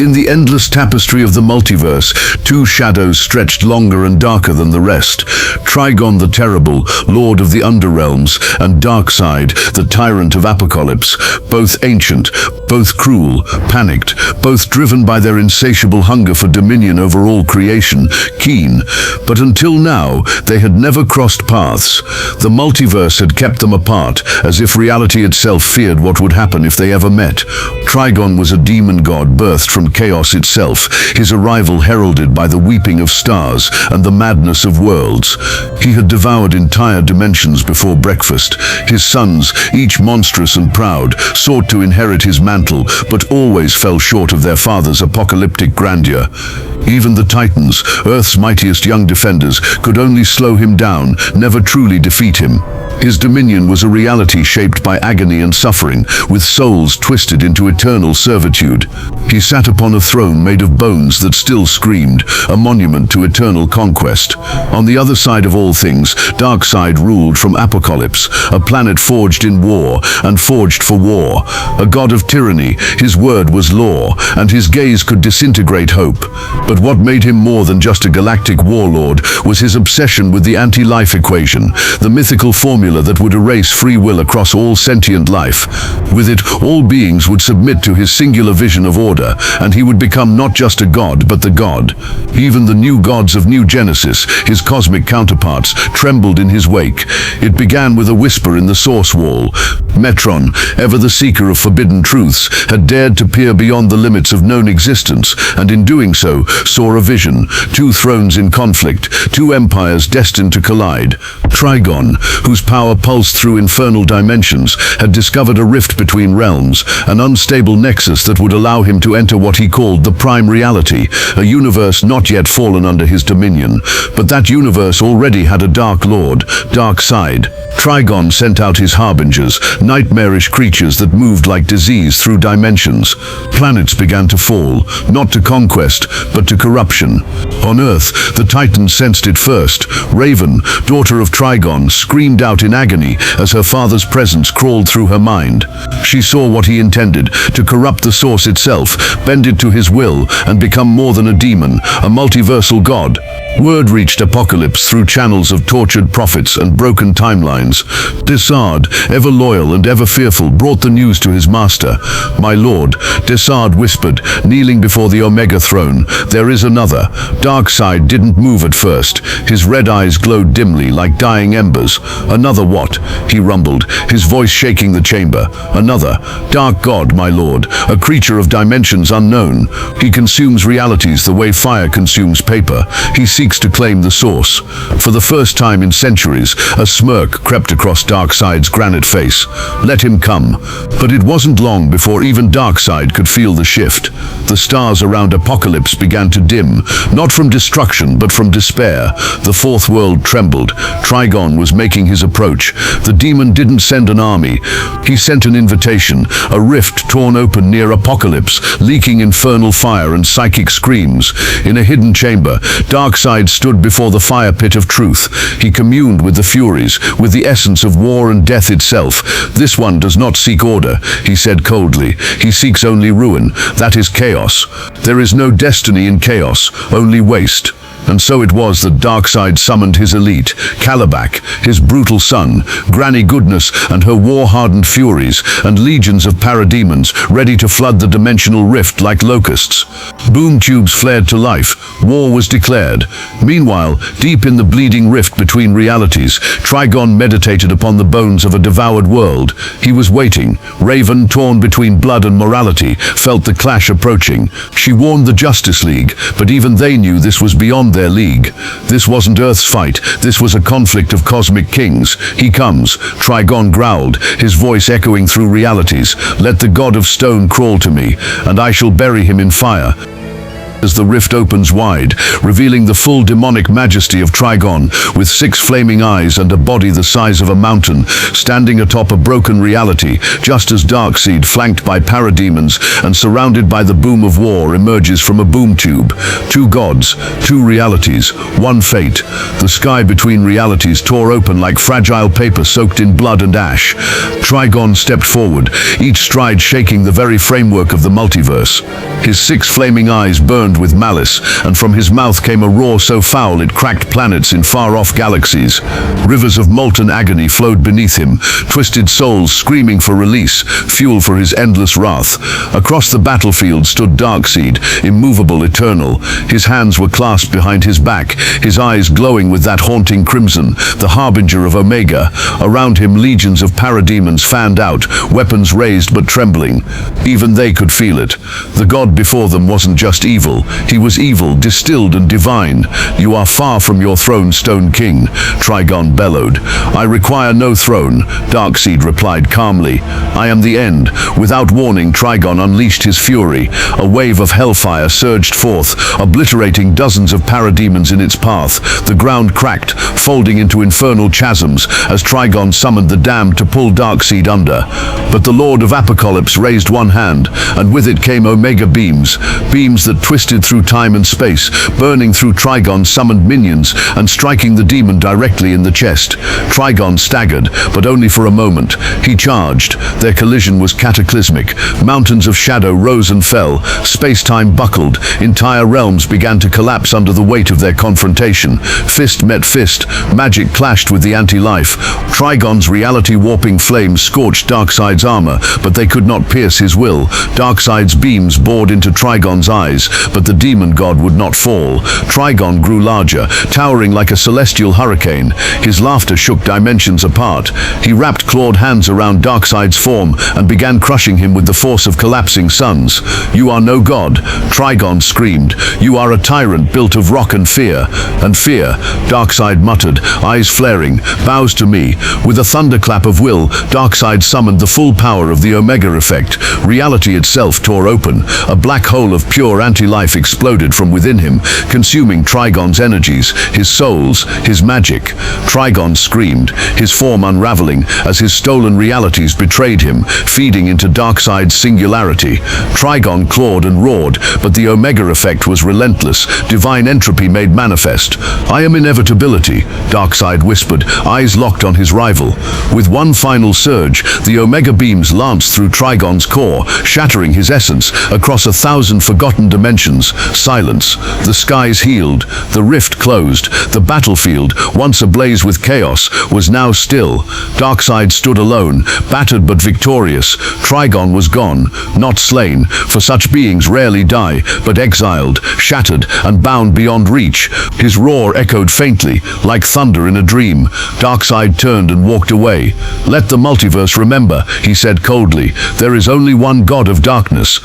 In the endless tapestry of the multiverse, two shadows stretched longer and darker than the rest. Trigon the Terrible, Lord of the Underrealms, and Darkseid, the tyrant of Apokolips, both ancient, both cruel, panicked, both driven by their insatiable hunger for dominion over all creation, keen. But until now, they had never crossed paths. The multiverse had kept them apart, as if reality itself feared what would happen if they ever met. Trigon was a demon god birthed from chaos itself, his arrival heralded by the weeping of stars and the madness of worlds. He had devoured entire dimensions before breakfast. His sons, each monstrous and proud, sought to inherit his mantle, but always fell short of their father's apocalyptic grandeur. Even the Titans, Earth's mightiest young defenders, could only slow him down, never truly defeat him. His dominion was a reality shaped by agony and suffering, with souls twisted into eternal servitude. He sat upon a throne made of bones that still screamed, a monument to eternal conquest. On the other side of all things, Darkseid ruled from Apokolips, a planet forged in war and forged for war. A god of tyranny, his word was law, and his gaze could disintegrate hope. But what made him more than just a galactic warlord was his obsession with the anti-life equation, the mythical formula that would erase free will across all sentient life. With it, all beings would submit to his singular vision of order, and he would become not just a god, but the god. Even the new gods of New Genesis, his cosmic counterparts, trembled in his wake. It began with a whisper in the source wall. Metron, ever the seeker of forbidden truths, had dared to peer beyond the limits of known existence, and in doing so, saw a vision, two thrones in conflict, two empires destined to collide. Trigon, whose power pulsed through infernal dimensions, had discovered a rift between realms, an unstable nexus that would allow him to enter what he called the prime reality, a universe not yet fallen under his dominion. But that universe already had a dark lord, Darkseid. Trigon sent out his harbingers, nightmarish creatures that moved like disease through dimensions. Planets began to fall, not to conquest, but to corruption. On Earth, the Titans sensed it first. Raven, daughter of Trigon, screamed out in agony as her father's presence crawled through her mind. She saw what he intended, to corrupt the source itself, bend it to his will, and become more than a demon, a multiversal god. Word reached Apokolips through channels of tortured prophets and broken timelines. Darkseid, ever loyal and ever fearful, brought the news to his master. "My lord," Darkseid whispered, kneeling before the Omega throne, "there is another." Darkseid didn't move at first. His red eyes glowed dimly like dying embers. "Another what?" he rumbled, his voice shaking the chamber. "Another dark god, my lord, a creature of dimensions unknown. He consumes realities the way fire consumes paper. He seeks to claim the source." For the first time in centuries, a smirk crept across Darkseid's granite face. Let him come. But it wasn't long before even Darkseid could feel the shift. The stars around Apokolips began to dim, not from destruction, but from despair. The fourth world trembled. Trigon was making his approach. The demon didn't send an army. He sent an invitation, a rift torn open near Apokolips, leaking infernal fire and psychic screams. In a hidden chamber, Darkseid stood before the fire pit of truth. He communed with the Furies, with the essence of war and death itself. "This one does not seek order," he said coldly. "He seeks only ruin. That is chaos. There is no destiny in chaos, only waste." And so it was that Darkseid summoned his elite, Kalibak, his brutal son, Granny Goodness and her war-hardened Furies, and legions of parademons ready to flood the dimensional rift like locusts. Boom tubes flared to life. War was declared. Meanwhile, deep in the bleeding rift between realities, Trigon meditated upon the bones of a devoured world. He was waiting. Raven, torn between blood and morality, felt the clash approaching. She warned the Justice League, but even they knew this was beyond their league. This wasn't Earth's fight. This was a conflict of cosmic kings. "He comes," Trigon growled, his voice echoing through realities. "Let the god of stone crawl to me, and I shall bury him in fire." as the rift opens wide, revealing the full demonic majesty of Trigon, with 6 flaming eyes and a body the size of a mountain, standing atop a broken reality, just as Darkseid, flanked by parademons and surrounded by the boom of war, emerges from a boom tube. 2 gods, 2 realities, 1 fate. The sky between realities tore open like fragile paper soaked in blood and ash. Trigon stepped forward, each stride shaking the very framework of the multiverse. His 6 flaming eyes burned with malice, and from his mouth came a roar so foul it cracked planets in far-off galaxies. Rivers of molten agony flowed beneath him, twisted souls screaming for release, fuel for his endless wrath. Across the battlefield stood Darkseid, immovable, eternal. His hands were clasped behind his back, his eyes glowing with that haunting crimson, the harbinger of Omega. Around him legions of parademons fanned out, weapons raised but trembling. Even they could feel it. The god before them wasn't just evil, he was evil, distilled and divine. "You are far from your throne, Stone King," Trigon bellowed. "I require no throne," Darkseid replied calmly. "I am the end." Without warning, Trigon unleashed his fury. A wave of hellfire surged forth, obliterating dozens of parademons in its path. The ground cracked, folding into infernal chasms as Trigon summoned the damned to pull Darkseid under. But the Lord of Apokolips raised one hand, and with it came Omega beams, beams that twisted through time and space, burning through Trigon's summoned minions and striking the demon directly in the chest. Trigon staggered, but only for a moment. He charged. Their collision was cataclysmic. Mountains of shadow rose and fell. Space-time buckled. Entire realms began to collapse under the weight of their confrontation. Fist met fist. Magic clashed with the anti-life. Trigon's reality-warping flames scorched Darkseid's armor, but they could not pierce his will. Darkseid's beams bored into Trigon's eyes, but the demon god would not fall. Trigon grew larger, towering like a celestial hurricane. His laughter shook dimensions apart. He wrapped clawed hands around Darkseid's form and began crushing him with the force of collapsing suns. "You are no god," Trigon screamed. "You are a tyrant built of rock and fear." "And fear," Darkseid muttered, eyes flaring. "Bows to me." With a thunderclap of will, Darkseid summoned the full power of the Omega effect. Reality itself tore open. A black hole of pure anti-life exploded from within him, consuming Trigon's energies, his souls, his magic. Trigon screamed, his form unraveling as his stolen realities betrayed him, feeding into Darkseid's singularity. Trigon clawed and roared, but the Omega effect was relentless, divine entropy made manifest. "I am inevitability," Darkseid whispered, eyes locked on his rival. With one final surge, the Omega beams lanced through Trigon's core, shattering his essence across 1,000 forgotten dimensions. Silence. The skies healed. The rift closed. The battlefield, once ablaze with chaos, was now still. Darkseid stood alone, battered but victorious. Trigon was gone, not slain, for such beings rarely die, but exiled, shattered, and bound beyond reach. His roar echoed faintly, like thunder in a dream. Darkseid turned and walked away. "Let the multiverse remember," he said coldly. "There is only one god of darkness."